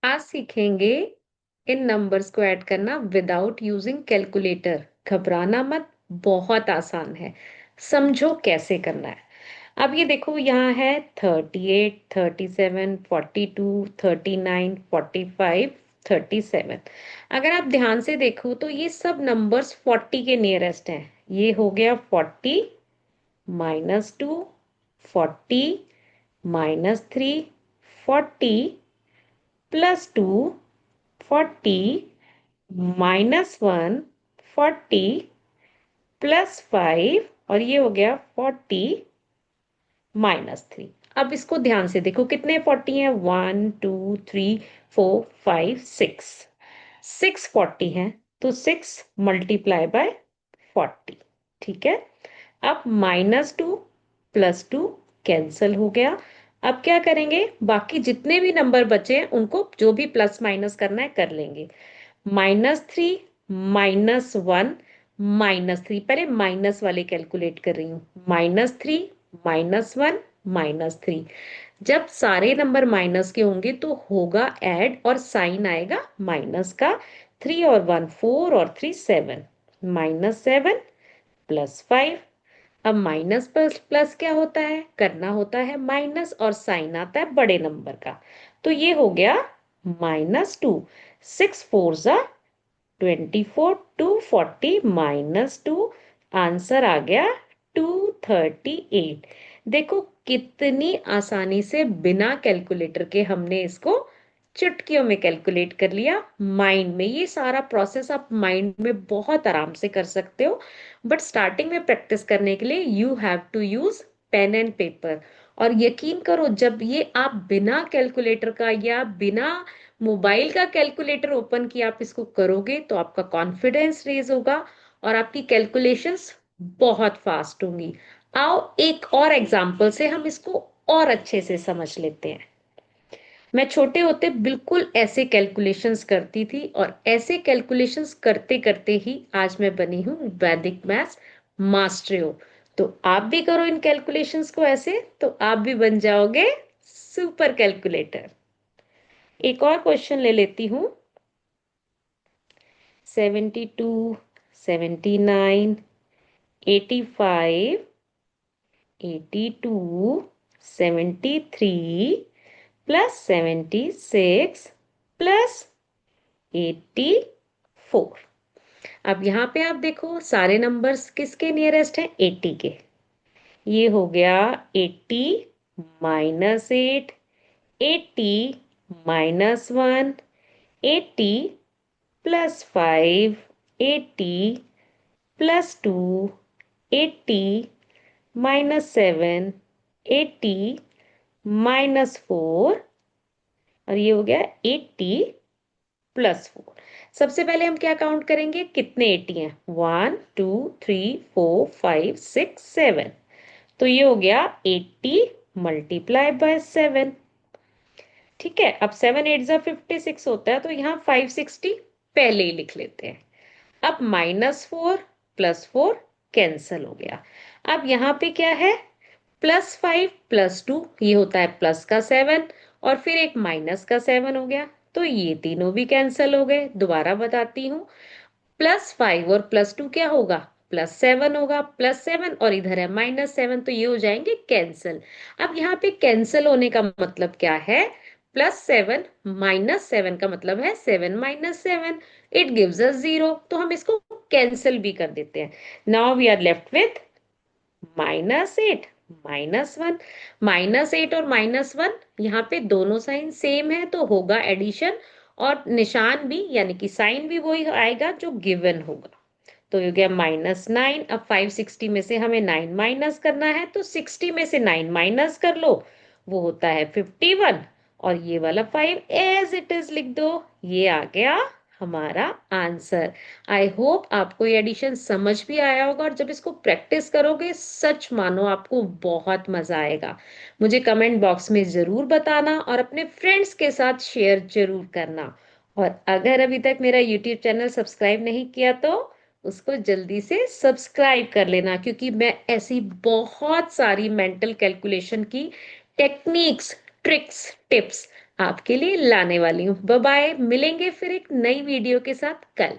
आज सीखेंगे इन नंबर्स को ऐड करना विदाउट यूजिंग कैलकुलेटर। घबराना मत, बहुत आसान है। समझो कैसे करना है। अब ये देखो, यहाँ है 38, 37, 42, 39, 45, 37। अगर आप ध्यान से देखो तो ये सब नंबर्स 40 के नियरेस्ट हैं। ये हो गया 40, -2, 40, -3, 40, +2, 40, -1, 40, +5, और ये हो गया 40, -3। अब इसको ध्यान से देखो, कितने 40 हैं? 1, 2, 3, 4, 5, 6। 6 40 हैं, तो 6 × 40। ठीक है। अब -2 +2 कैंसल हो गया। अब क्या करेंगे? बाकी जितने भी नंबर बचे हैं उनको जो भी प्लस माइनस करना है कर लेंगे। -3, -1, -3। पहले माइनस वाले कैलकुलेट कर रही हूँ। -3, -1, -3। जब सारे नंबर माइनस के होंगे तो होगा ऐड और साइन आएगा माइनस का। 3 और 1 4 और 3 7, -7 +5। अब माइनस प्लस प्लस क्या होता है? करना होता है माइनस और साइन आता है बड़े नंबर का। तो ये हो गया -2। 6 4 24, 240 -2। आंसर आ गया 238। देखो कितनी आसानी से बिना कैलकुलेटर के हमने इसको चुटकियों में कैलकुलेट कर लिया माइंड में। ये सारा प्रोसेस आप माइंड में बहुत आराम से कर सकते हो, बट स्टार्टिंग में प्रैक्टिस करने के लिए you have to use pen and paper. और यकीन करो, जब ये आप बिना कैलकुलेटर का या बिना मोबाइल का कैलकुलेटर ओपन किया आप इसको करोगे तो आपका कॉन्फिडेंस रेज होगा और आपकी कैलकुलेशंस बहुत फास्ट होंगी। आओ एक और एग्जांपल से हम इसको और अच्छे से समझ लेते हैं। मैं छोटे होते बिल्कुल ऐसे कैलकुलेशंस करती थी और ऐसे कैलकुलेशंस करते करते ही आज मैं बनी हूँ वैदिक मैथ्स मास्टर। तो आप भी करो इन कैलकुलेशंस को ऐसे, तो आप भी बन जाओगे सुपर कैलकुलेटर। एक और क्वेश्चन ले लेती हूँ। 72, 79, 85, 82, 73 +76 +84। अब यहाँ पे आप देखो सारे नंबर्स किसके नियरेस्ट हैं? 80 के। ये हो गया 80 -8, 80 -1, 80 +5, 80 +2, 80 -7, 80 -4, और ये हो गया 80 +4। सबसे पहले हम क्या काउंट करेंगे? कितने 80 हैं? 1 2 3 4 5 6 7। तो ये हो गया 80 × 7। ठीक है। अब 7 8 56 होता है, तो यहाँ 560 पहले ही लिख लेते हैं। अब -4 +4 कैंसल हो गया। अब यहाँ पे क्या है? +5 +2, ये होता है प्लस का 7, और फिर एक माइनस का 7 हो गया। तो ये तीनों भी कैंसल हो गए। दोबारा बताती हूँ, +5 और +2 क्या होगा? +7 होगा। +7 और इधर है -7, तो ये हो जाएंगे कैंसल। अब यहाँ पे कैंसल होने का मतलब क्या है? +7 -7 का मतलब है 7 -7। इट गिव्स अस 0, तो हम इसको कैंसिल भी कर देते हैं। Now we are left with -8 -1। -8 और -1, यहाँ पे दोनों साइन सेम है तो होगा एडिशन, और निशान भी यानी कि साइन भी वही आएगा जो गिवन होगा। तो हो गया -9। अब 560 में से हमें 9 माइनस करना है, तो 60 में से 9 माइनस कर लो, वो होता है 51। और ये वाला 5 एज इट इज लिख दो। ये आ गया हमारा आंसर। आई होप आपको ये एडिशन समझ भी आया होगा, और जब इसको प्रैक्टिस करोगे सच मानो आपको बहुत मजा आएगा। मुझे कमेंट बॉक्स में जरूर बताना और अपने फ्रेंड्स के साथ शेयर जरूर करना। और अगर अभी तक मेरा यूट्यूब चैनल सब्सक्राइब नहीं किया तो उसको जल्दी से सब्सक्राइब कर लेना, क्योंकि मैं ऐसी बहुत सारी मेंटल कैलकुलेशन की टेक्निक्स, ट्रिक्स, टिप्स आपके लिए लाने वाली हूँ। बाय बाय, मिलेंगे फिर एक नई वीडियो के साथ कल।